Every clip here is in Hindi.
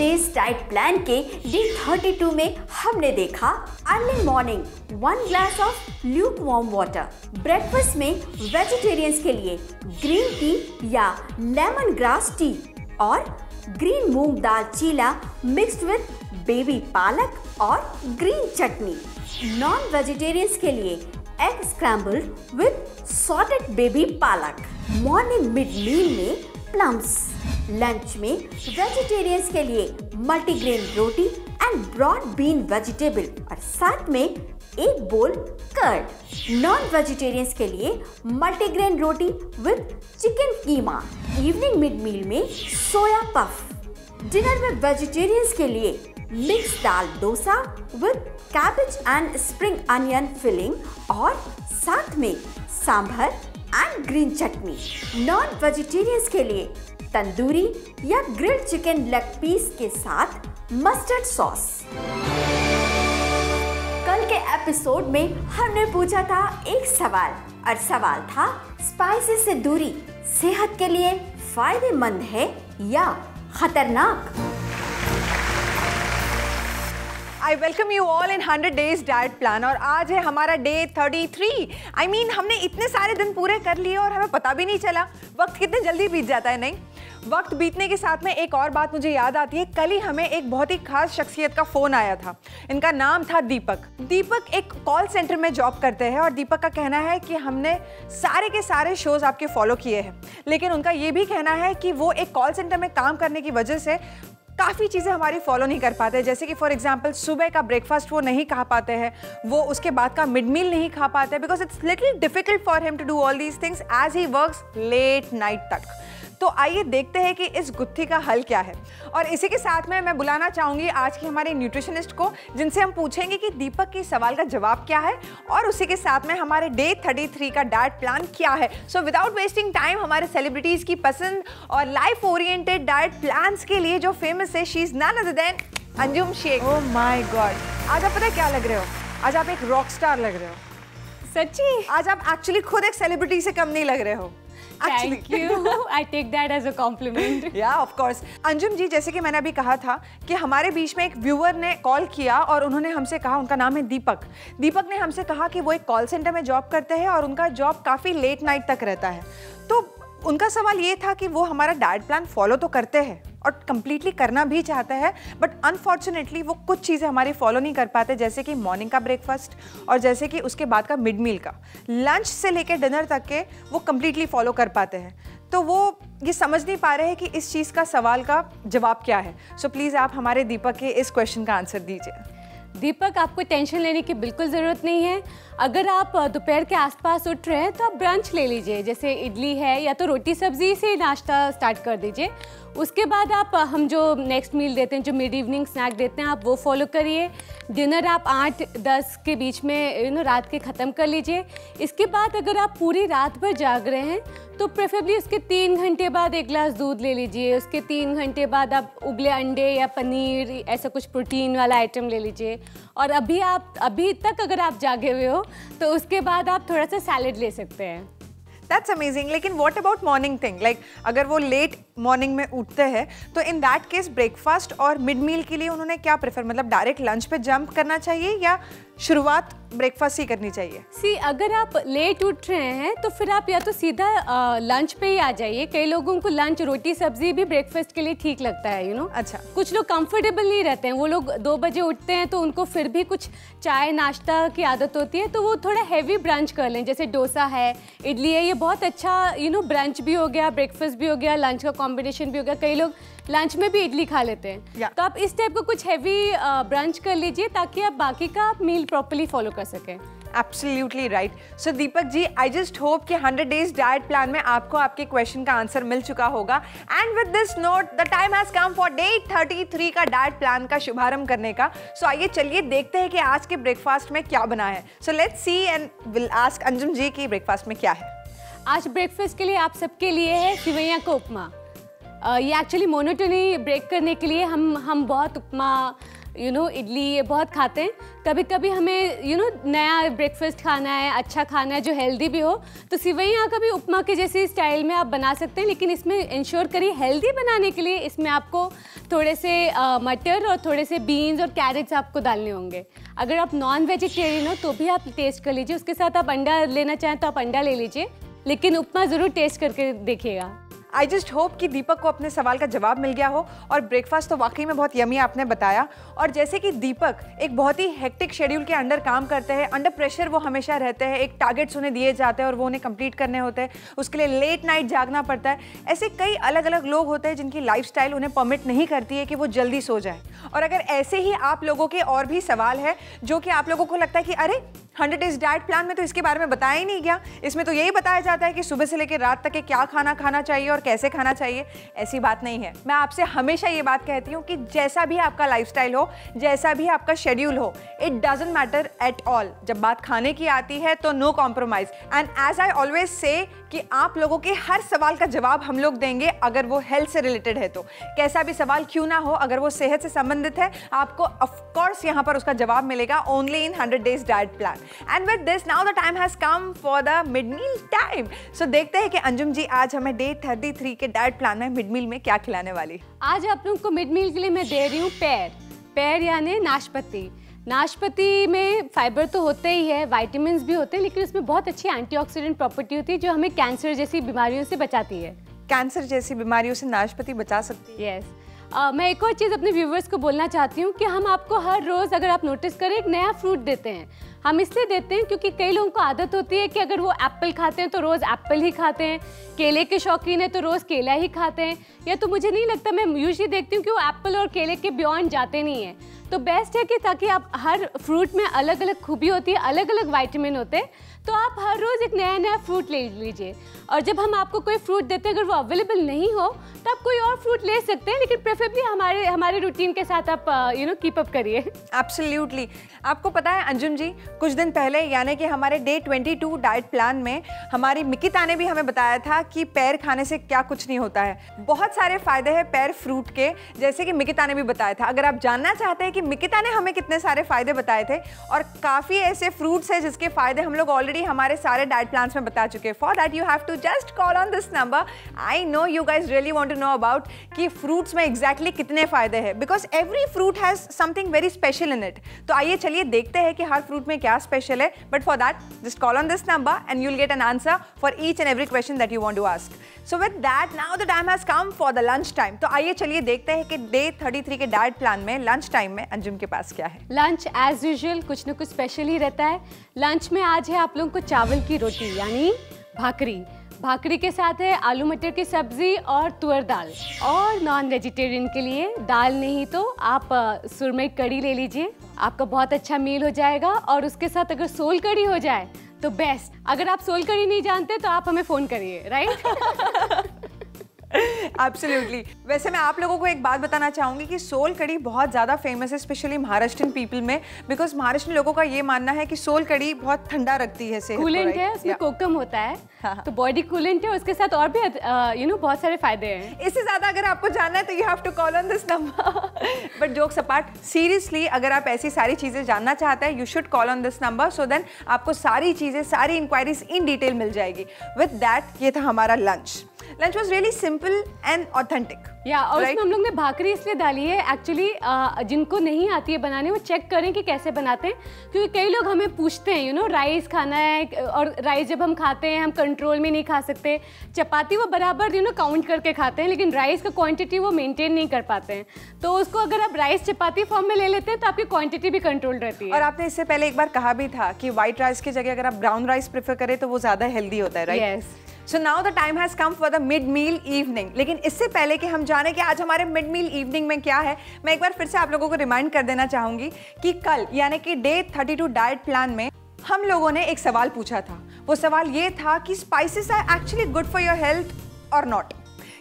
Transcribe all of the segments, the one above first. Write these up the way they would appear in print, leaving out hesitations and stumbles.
डेज डाइट प्लान के डे 32 में हमने देखा early morning 1 glass of lukewarm water, breakfast में वेजिटेरियंस के लिए ग्रीन टी या लेमन ग्रास टी और ग्रीन मूंग दाल चीला मिक्स्ड विद बेबी पालक और ग्रीन चटनी, नॉन वेजिटेरियंस के लिए egg scrambled with sauteed baby पालक, मॉर्निंग मिड मील में प्लम्स, लंच में वेजिटेरियंस के लिए मल्टीग्रेन रोटी एंड ब्रॉड बीन वेजिटेबल और साथ में एक बोल कर्ड, नॉन वेजिटेरियंस के लिए मल्टीग्रेन रोटी with chicken keema, evening mid meal में सोया पफ, डिनर में वेजिटेरियंस के लिए mix dal dosa with cabbage and spring onion filling और साथ में sambar and green chutney, non vegetarians के लिए तंदूरी या ग्रिल्ड चिकन लेग पीस के साथ मस्टर्ड सॉस। कल के एपिसोड में हमने पूछा था एक सवाल और सवाल था स्पाइसेस से दूरी सेहत के लिए फायदेमंद है या खतरनाक। I welcome you all in 100 days diet plan और आज है हमारा डे 33। I mean हमने इतने सारे दिन पूरे कर लिए और हमें पता भी नहीं चला वक्त कितने जल्दी बीत जाता है। नहीं, वक्त बीतने के साथ में एक और बात मुझे याद आती है। कल ही हमें एक बहुत ही खास शख्सियत का फ़ोन आया था। इनका नाम था दीपक। दीपक एक कॉल सेंटर में जॉब करते हैं और दीपक का कहना है कि हमने सारे के सारे शोज़ आपके फॉलो किए हैं, लेकिन उनका ये भी कहना है कि वो एक कॉल सेंटर में काम करने की वजह से काफ़ी चीज़ें हमारी फॉलो नहीं कर पाते, जैसे कि फॉर एग्जांपल सुबह का ब्रेकफास्ट वो नहीं खा पाते हैं, वो उसके बाद का मिड मील नहीं खा पाते because it's little difficult for him to do all these things as he works late night तक। तो आइए देखते हैं कि इस गुत्थी का हल क्या है। और इसी के साथ में मैं बुलाना चाहूँगी आज की हमारे न्यूट्रिशनिस्ट को, जिनसे हम पूछेंगे कि दीपक के सवाल का जवाब क्या है और उसी के साथ में हमारे डे 33 का डाइट प्लान क्या है। सो विदाउट वेस्टिंग टाइम हमारे सेलिब्रिटीज़ की पसंद और लाइफ ओरिएंटेड डाइट प्लान्स के लिए जो फेमस है, she is none other than Anjum Shaikh. Oh my God, आज आप पता है क्या लग रहे हो? आज आप एक रॉक स्टार लग रहे हो। सच्ची? आज आप एक्चुअली खुद एक सेलिब्रिटी से कम नहीं लग रहे हो। Thank you. I take that as a compliment. Yeah, of course. Anjum जी, जैसे कि मैंने अभी कहा था कि हमारे बीच में एक व्यूअर ने कॉल किया और उन्होंने हमसे कहा, उनका नाम है दीपक। दीपक ने हमसे कहा कि वो एक कॉल सेंटर में जॉब करते हैं और उनका जॉब काफ़ी लेट नाइट तक रहता है। तो उनका सवाल ये था कि वो हमारा डाइट प्लान फॉलो तो करते हैं और कंप्लीटली करना भी चाहते हैं, बट अनफॉर्चुनेटली वो कुछ चीज़ें हमारी फॉलो नहीं कर पाते, जैसे कि मॉर्निंग का ब्रेकफास्ट और जैसे कि उसके बाद का मिड मील का, लंच से लेकर डिनर तक के वो कंप्लीटली फॉलो कर पाते हैं। तो वो ये समझ नहीं पा रहे हैं कि इस चीज़ का सवाल का जवाब क्या है। सो प्लीज़ आप हमारे दीपक के इस क्वेश्चन का आंसर दीजिए। दीपक, आपको टेंशन लेने की बिल्कुल ज़रूरत नहीं है। अगर आप दोपहर के आसपास उठ रहे हैं तो आप ब्रंच ले लीजिए, जैसे इडली है या तो रोटी सब्जी से नाश्ता स्टार्ट कर दीजिए। उसके बाद आप हम जो नेक्स्ट मील देते हैं, जो मिड इवनिंग स्नैक देते हैं, आप वो फॉलो करिए। डिनर आप 8-10 के बीच में रात के ख़त्म कर लीजिए। इसके बाद अगर आप पूरी रात भर जाग रहे हैं तो प्रेफरेबली उसके 3 घंटे बाद एक गिलास दूध ले लीजिए। उसके 3 घंटे बाद आप उबले अंडे या पनीर, ऐसा कुछ प्रोटीन वाला आइटम ले लीजिए। और अभी तक अगर आप जागे हुए हो तो उसके बाद आप थोड़ा सा सैलेड ले सकते हैं। That's amazing. लेकिन what about morning thing, like अगर वो लेट मॉर्निंग में उठते हैं तो इन दैट केस ब्रेकफास्ट और मिड मील के लिए उन्होंने क्या प्रेफर, मतलब डायरेक्ट लंच पे जंप करना चाहिए या शुरुआत ब्रेकफास्ट ही करनी चाहिए? सी, अगर आप लेट उठ रहे हैं तो फिर आप या तो सीधा लंच पे ही आ जाइए। कई लोगों को लंच रोटी सब्जी भी ब्रेकफास्ट के लिए ठीक लगता है, अच्छा, कुछ लोग कंफर्टेबल नहीं रहते हैं। वो लोग 2 बजे उठते हैं तो उनको फिर भी कुछ चाय नाश्ता की आदत होती है, तो वो थोड़ा हैवी ब्रंच कर लें, जैसे डोसा है, इडली है। ये बहुत अच्छा ब्रंच भी हो गया, ब्रेकफास्ट भी हो गया, लंच का कॉम्बिनेशन भी हो गया। कई लोग लंच में भी इडली खा लेते हैं। तो आप इस टाइप का कुछ हैवी ब्रंच कर लीजिए ताकि आप बाकी का मील प्रॉपर्ली फॉलो कर सकें। Absolutely right. So Deepak ji, I just hope कि 100 days diet plan में आपको आपके क्वेश्चन का आंसर मिल चुका होगा। And with this note, the time has come for day 33 का डाइट प्लान का शुभारंभ करने का। So आइए चलिए देखते हैं कि आज के ब्रेकफास्ट में क्या बना है। So let's see and we'll ask Anjum जी की ब्रेकफास्ट में क्या है। आज ब्रेकफास्ट के लिए आप सबके लिए है सिवैया का उपमा। ये एक्चुअली मोनोटोनी ब्रेक करने के लिए हम बहुत उपमा इडली ये बहुत खाते हैं। कभी कभी हमें नया ब्रेकफास्ट खाना है, अच्छा खाना है जो हेल्दी भी हो, तो सिवैयाँ कभी उपमा के जैसी स्टाइल में आप बना सकते हैं। लेकिन इसमें इंश्योर करिए हेल्दी बनाने के लिए इसमें आपको थोड़े से मटर और थोड़े से बीन्स और कैरेट्स आपको डालने होंगे। अगर आप नॉन वेजिटेरियन हो तो भी आप टेस्ट कर लीजिए, उसके साथ आप अंडा लेना चाहें तो आप अंडा ले लीजिए, लेकिन उपमा ज़रूर टेस्ट करके देखिएगा। आई जस्ट होप कि दीपक को अपने सवाल का जवाब मिल गया हो। और ब्रेकफास्ट तो वाकई में बहुत यमी आपने बताया। और जैसे कि दीपक एक बहुत ही हेक्टिक शेड्यूल के अंडर काम करते हैं, अंडर प्रेशर वो हमेशा रहते हैं, एक टारगेट्स उन्हें दिए जाते हैं और वो उन्हें कंप्लीट करने होते हैं, उसके लिए लेट नाइट जागना पड़ता है। ऐसे कई अलग अलग लोग होते हैं जिनकी लाइफस्टाइल उन्हें परमिट नहीं करती है कि वो जल्दी सो जाए। और अगर ऐसे ही आप लोगों के और भी सवाल है जो कि आप लोगों को लगता है कि अरे 100 डेज डाइट प्लान में तो इसके बारे में बताया ही नहीं गया, इसमें तो यही बताया जाता है कि सुबह से लेकर रात तक के क्या खाना खाना चाहिए और कैसे खाना चाहिए, ऐसी बात नहीं है। मैं आपसे हमेशा ये बात कहती हूँ कि जैसा भी आपका लाइफस्टाइल हो, जैसा भी आपका शेड्यूल हो, it doesn't matter at all. जब बात खाने की आती है तो no compromise. And as I always say कि आप लोगों के हर सवाल का जवाब हम लोग देंगे अगर वो हेल्थ से रिलेटेड है तो। कैसा भी सवाल क्यों ना हो, अगर वो सेहत से संबंधित है आपको ऑफ कोर्स यहाँ पर उसका जवाब मिलेगा only in 100 days diet plan. And with this now the time has come for the mid meal time. So देखते हैं कि अंजुम जी आज हमें डे 33 के डाइट प्लान में मिड मील में क्या खिलाने वाली। आज आप लोगों को मिड मील के लिए मैं दे रही हूँ पेर यानी नाशपाती। नाशपाती में फाइबर तो होते ही है, विटामिन्स भी होते हैं, लेकिन उसमें बहुत अच्छी एंटीऑक्सीडेंट प्रॉपर्टी होती है जो हमें कैंसर जैसी बीमारियों से बचाती है। कैंसर जैसी बीमारियों से नाशपाती बचा सकती है। यस। मैं एक और चीज़ अपने व्यूवर्स को बोलना चाहती हूँ कि हम आपको हर रोज़ अगर आप नोटिस करें एक नया फ्रूट देते हैं। हम इसलिए देते हैं क्योंकि कई लोगों को आदत होती है कि अगर वो एप्पल खाते हैं तो रोज़ एप्पल ही खाते हैं, केले के शौकीन है तो रोज़ केला ही खाते हैं, या तो मुझे नहीं लगता, मैं यूजुअली देखती हूँ कि वो एप्पल और केले के बियॉन्ड जाते नहीं हैं। तो बेस्ट है कि ताकि आप हर फ्रूट में अलग अलग खूबी होती है, अलग अलग विटामिन होते हैं, तो आप हर रोज़ एक नया नया फ्रूट ले लीजिए। और जब हम आपको कोई फ्रूट देते हैं अगर वो अवेलेबल नहीं हो तो आप कोई और फ्रूट ले सकते हैं, लेकिन प्रेफरेबली हमारे रूटीन के साथ आप कीप अप करिए। एब्सोल्युटली। आपको पता है अंजुम जी, कुछ दिन पहले यानी कि हमारे डे 22 डाइट प्लान में हमारी मिकिता ने भी हमें बताया था कि पेर खाने से क्या कुछ नहीं होता है। बहुत सारे फायदे हैं पेर फ्रूट के, जैसे कि मिकिता ने भी बताया था। अगर आप जानना चाहते हैं कि मिकिता ने हमें कितने सारे फायदे बताए थे, और काफ़ी ऐसे फ्रूट्स हैं जिसके फायदे हम लोग ऑलरेडी हमारे सारे डाइट प्लान्स में बता चुके हैं, for that you have to just call on this number. I know you guys really want to know about कि फ्रूट्स में एग्जैक्टली कितने फायदे हैं, because every fruit has something very special in it. तो आइए चलिए देखते हैं कि हर फ्रूट में क्या स्पेशल है। But for that just call on this number and you will get an answer for each and every question that you want to ask. So with that now the time has come for the lunch time. तो आइए चलिए देखते हैं कि डे 33 के डाइट प्लान में लंच टाइम में अंजुम के पास क्या है। लंच एज यूजुअल कुछ ना कुछ स्पेशल ही रहता है। लंच में आज है आप लोगों को चावल की रोटी यानी भाकरी के साथ है आलू मटर की सब्जी और तुअर दाल। और नॉन वेजिटेरियन के लिए दाल नहीं तो आप सुरमई कड़ी ले लीजिए, आपका बहुत अच्छा मील हो जाएगा। और उसके साथ अगर सोल कड़ी हो जाए तो बेस्ट। अगर आप सोल कड़ी नहीं जानते तो आप हमें फ़ोन करिए, राइट? एब्सोल्युटली। वैसे मैं आप लोगों को एक बात बताना चाहूँगी कि सोल कड़ी बहुत ज़्यादा फेमस है स्पेशली महाराष्ट्रियन पीपल में, बिकॉज महाराष्ट्रियन लोगों का ये मानना है कि सोल कड़ी बहुत ठंडा रखती है सेहत को। कूलेंट है, उसमें कोकम होता है, तो बॉडी कूलेंट है। उसके साथ और भी बहुत सारे फायदे हैं। इससे ज़्यादा अगर आपको जानना है तो you have to call on this number. But jokes apart, seriously अगर आप ऐसी सारी चीज़ें जानना चाहते हैं you should call on this number, so then आपको सारी चीज़ें, सारी इंक्वायरीज इन डिटेल मिल जाएगी। विद दैट ये था हमारा lunch. Lunch was really simple and authentic. या और उसमें हम लोग ने भाकरी इसलिए डाली है एक्चुअली जिनको नहीं आती है बनाने वो चेक करें कि कैसे बनाते हैं, क्योंकि कई लोग हमें पूछते हैं राइस खाना है, और राइस जब हम खाते हैं हम कंट्रोल में नहीं खा सकते। चपाती वो बराबर काउंट करके खाते हैं, लेकिन राइस का क्वांटिटी वो मेंटेन नहीं कर पाते हैं। तो उसको अगर आप राइस चपाती फॉर्म में ले लेते हैं तो आपकी क्वांटिटी भी कंट्रोल रहती है। और आपने इससे पहले एक बार कहा भी था कि व्हाइट राइस की जगह अगर आप ब्राउन राइस प्रेफर करें तो वो ज़्यादा हेल्दी होता है, right? Yes. So now the time has come for the mid meal evening. लेकिन इससे पहले कि हम जाने कि आज हमारे मिड मील इवनिंग में क्या है, मैं एक बार फिर से आप लोगों को रिमाइंड कर देना चाहूँगी कि कल यानी कि डे 32 डाइट प्लान में हम लोगों ने एक सवाल पूछा था। वो सवाल ये था कि spices are actually good for your health और नॉट।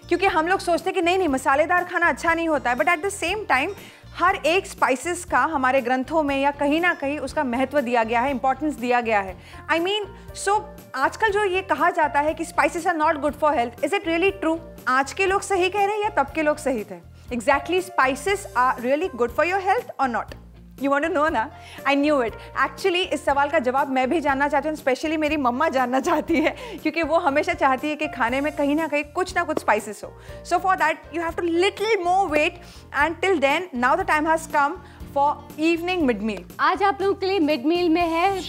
क्योंकि हम लोग सोचते कि नहीं मसालेदार खाना अच्छा नहीं होता है, but at the same time हर एक स्पाइसेस का हमारे ग्रंथों में या कहीं ना कहीं उसका महत्व दिया गया है, इंपॉर्टेंस दिया गया है। आई मीन सो आजकल जो ये कहा जाता है कि spices are not good for health, is it really true? आज के लोग सही कह रहे हैं या तब के लोग सही थे? Exactly, spices are really good for your health or not? You want to know ना? I knew it. Actually इस सवाल का जवाब मैं भी जानना चाहती हूँ, स्पेशली मेरी मम्मा जानना चाहती है, क्योंकि वो हमेशा चाहती है कि खाने में कहीं ना कुछ स्पाइसेस हो. So for that you have to little more wait, and till then now the time has come for evening mid meal. आज आप लोगों के लिए मिड मील में है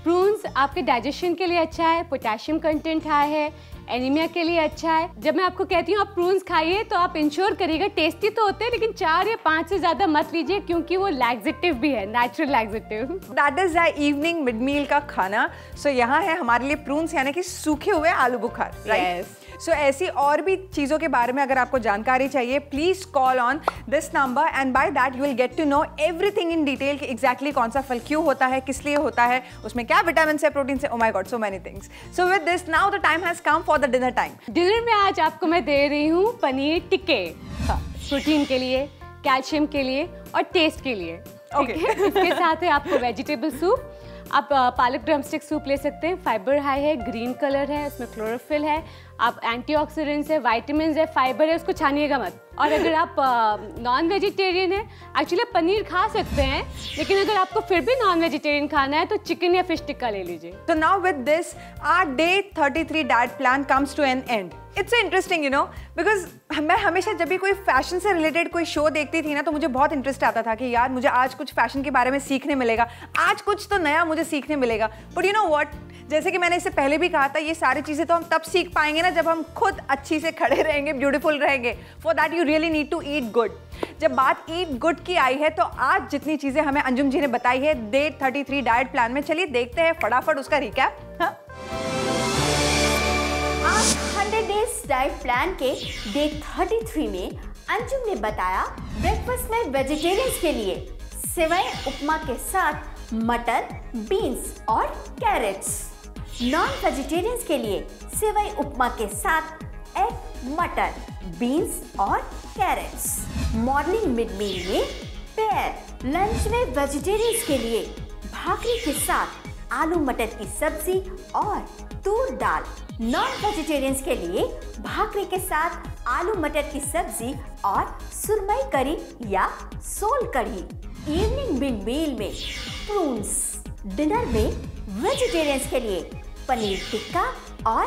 प्रून्स आपके डाइजेशन के लिए अच्छा है, पोटेशियम कंटेंट हाई है, एनीमिया के लिए अच्छा है. जब मैं आपको कहती हूँ आप प्रून्स खाइए तो आप इंश्योर करिएगा, टेस्टी तो होते हैं लेकिन 4 या 5 से ज़्यादा मत लीजिए, क्योंकि वो लैक्सेटिव भी है, natural laxative. That is the evening mid meal का खाना. सो यहाँ है हमारे लिए प्रून्स, यानी कि सूखे हुए आलू बुखार, राइट? सो ऐसी और भी चीज़ों के बारे में अगर आपको जानकारी चाहिए, please call on this number, and by that you will get to know everything in detail कि एग्जैक्टली कौन सा फल क्यों होता है, किस लिए होता है, उसमें क्या विटामिन से, प्रोटीन से, oh my God, so many things. So with this now the time has come for the dinner time. Dinner में आज आपको मैं दे रही हूँ पनीर टिक्के, प्रोटीन के लिए, कैल्शियम के लिए और टेस्ट के लिए. Okay. इसके साथ है आपको वेजिटेबल सूप. आप पालक ड्रमस्टिक सूप ले सकते हैं, फाइबर हाई है, ग्रीन कलर है, उसमें क्लोरोफिल है, आप एंटीऑक्सीडेंट्स है, विटामिन्स है, फाइबर है, उसको छानिएगा मत. और अगर आप नॉन वेजिटेरियन है, एक्चुअली आप पनीर खा सकते हैं, लेकिन अगर आपको फिर भी नॉन वेजिटेरियन खाना है तो चिकन या फिश टिक्का ले लीजिए. So now with this, our day 33 diet plan comes to an end. It's so interesting, you know, because मैं हमेशा जब भी कोई फैशन से रिलेटेड कोई शो देखती थी ना, तो मुझे बहुत इंटरेस्ट आता था कि यार मुझे आज कुछ फैशन के बारे में सीखने मिलेगा, आज कुछ तो नया मुझे सीखने मिलेगा. बट यू नो व्हाट, जैसे कि मैंने इससे पहले भी कहा था, ये सारी चीज़ें तो हम तब सीख पाएंगे ना जब हम खुद अच्छी से खड़े रहेंगे, ब्यूटीफुल रहेंगे. For that you really need to eat good. जब बात ईट गुड की आई है, तो आज जितनी चीज़ें हमें अंजुम जी ने बताई है डे 33 डाइट प्लान में, चलिए देखते हैं फटाफट उसका रिकैप. आज 100 डेज डाइट प्लान के डे 33 में अंजुम ने बताया ब्रेकफास्ट में वेजिटेरियंस के लिए सेवई उपमा के साथ मटर, बीन्स और कैरेट्स. नॉन वेजिटेरियंस के लिए सेवई उपमा के साथ एग, मटर, बीन्स और कैरेट्स. मॉर्निंग मिड मील में पेयर. लंच में वेजिटेरियंस के लिए भाकरी के साथ आलू मटर की सब्जी और तूर दाल. नॉन वेजिटेरियंस के लिए भाकरी के साथ आलू मटर की सब्जी और सुरमई करी या सोल कढ़ी. इवनिंग मिड मील में प्रून्स. डिनर में वेजिटेरियंस के लिए पनीर टिक्का और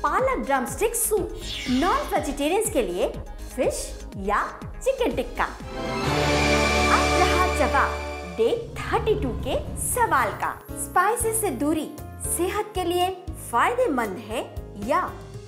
पालक ड्रमस्टिक सूप. नॉन वेजिटेरियंस के लिए फिश या चिकन टिक्का. अब रहा जवाब डे 32 के सवाल का. स्पाइसेस से दूरी सेहत के लिए फायदेमंद है या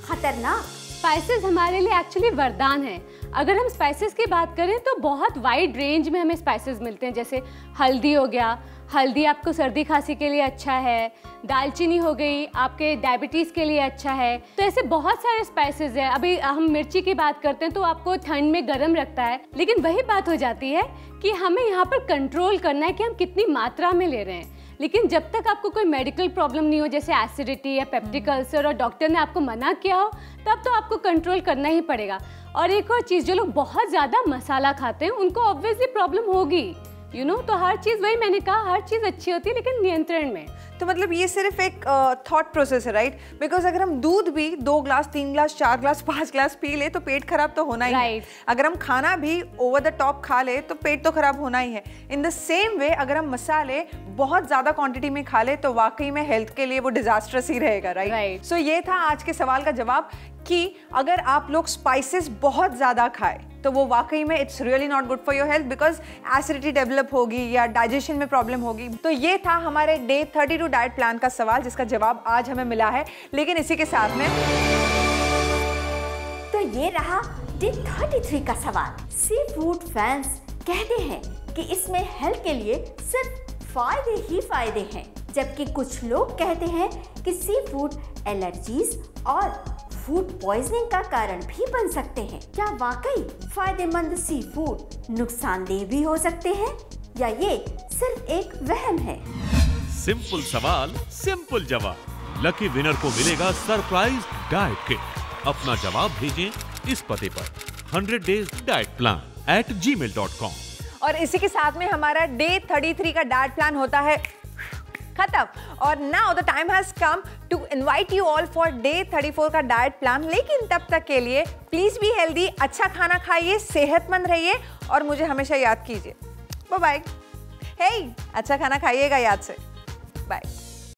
खतरनाक? स्पाइसेस हमारे लिए एक्चुअली वरदान है. अगर हम स्पाइसेस की बात करें तो बहुत वाइड रेंज में हमें स्पाइसेस मिलते हैं. जैसे हल्दी हो गया, हल्दी आपको सर्दी खांसी के लिए अच्छा है. दालचीनी हो गई, आपके डायबिटीज़ के लिए अच्छा है. तो ऐसे बहुत सारे स्पाइसेस हैं. अभी हम मिर्ची की बात करते हैं तो आपको ठंड में गर्म रखता है, लेकिन वही बात हो जाती है कि हमें यहाँ पर कंट्रोल करना है कि हम कितनी मात्रा में ले रहे हैं. लेकिन जब तक आपको कोई मेडिकल प्रॉब्लम नहीं हो, जैसे एसिडिटी या पेप्टिक अल्सर, और डॉक्टर ने आपको मना किया हो, तब तो आपको कंट्रोल करना ही पड़ेगा. और एक और चीज़, जो लोग बहुत ज़्यादा मसाला खाते हैं उनको ऑब्वियसली प्रॉब्लम होगी, यू नो. तो हर चीज़, वही मैंने कहा, हर चीज़ अच्छी होती है लेकिन नियंत्रण में. तो मतलब ये सिर्फ एक थॉट प्रोसेस है, राइट? बिकॉज अगर हम दूध भी 2 glass, 3 glass, 4 glass, 5 glass P ले तो पेट खराब तो होना ही है. अगर हम खाना भी ओवर द टॉप खा ले तो पेट तो खराब होना ही है. इन द सेम वे अगर हम मसाले बहुत ज़्यादा क्वांटिटी में खा ले तो वाकई में हेल्थ के लिए वो डिजास्ट्रस ही रहेगा, राइट? सो ये था आज के सवाल का जवाब कि अगर आप लोग स्पाइसेस बहुत ज़्यादा खाएं तो वो वाकई में it's really not good for your health, because acidity develop होगी या डाइजेशन में प्रॉब्लम होगी. तो ये था हमारे डे 32 डाइट प्लान का सवाल, जिसका जवाब आज हमें मिला है. लेकिन इसी के साथ में तो ये रहा डे 33 का सवाल. सी फूड फैंस कहते हैं कि इसमें हेल्थ के लिए सिर्फ फायदे ही फायदे हैं, जबकि कुछ लोग कहते हैं कि सी फूड एलर्जीज और फूड पॉइजनिंग का कारण भी बन सकते हैं. क्या वाकई फायदेमंद सी फूड नुकसानदेह भी हो सकते हैं, या ये सिर्फ एक वहम है? सिंपल सवाल, सिंपल जवाब. लकी विनर को मिलेगा सरप्राइज डाइट किट. अपना जवाब भेजें इस पते पर 100 days diet plan @gmail.com. और इसी के साथ में हमारा डे 33 का डाइट प्लान होता है खत्म। और now the time has come to invite you all for day 34 का डाइट प्लान। लेकिन तब तक के लिए प्लीज बी हेल्दी, अच्छा खाना खाइए, सेहतमंद रहिए और मुझे हमेशा याद कीजिए। Bye bye. हे, अच्छा खाना खाइएगा याद से। बाय।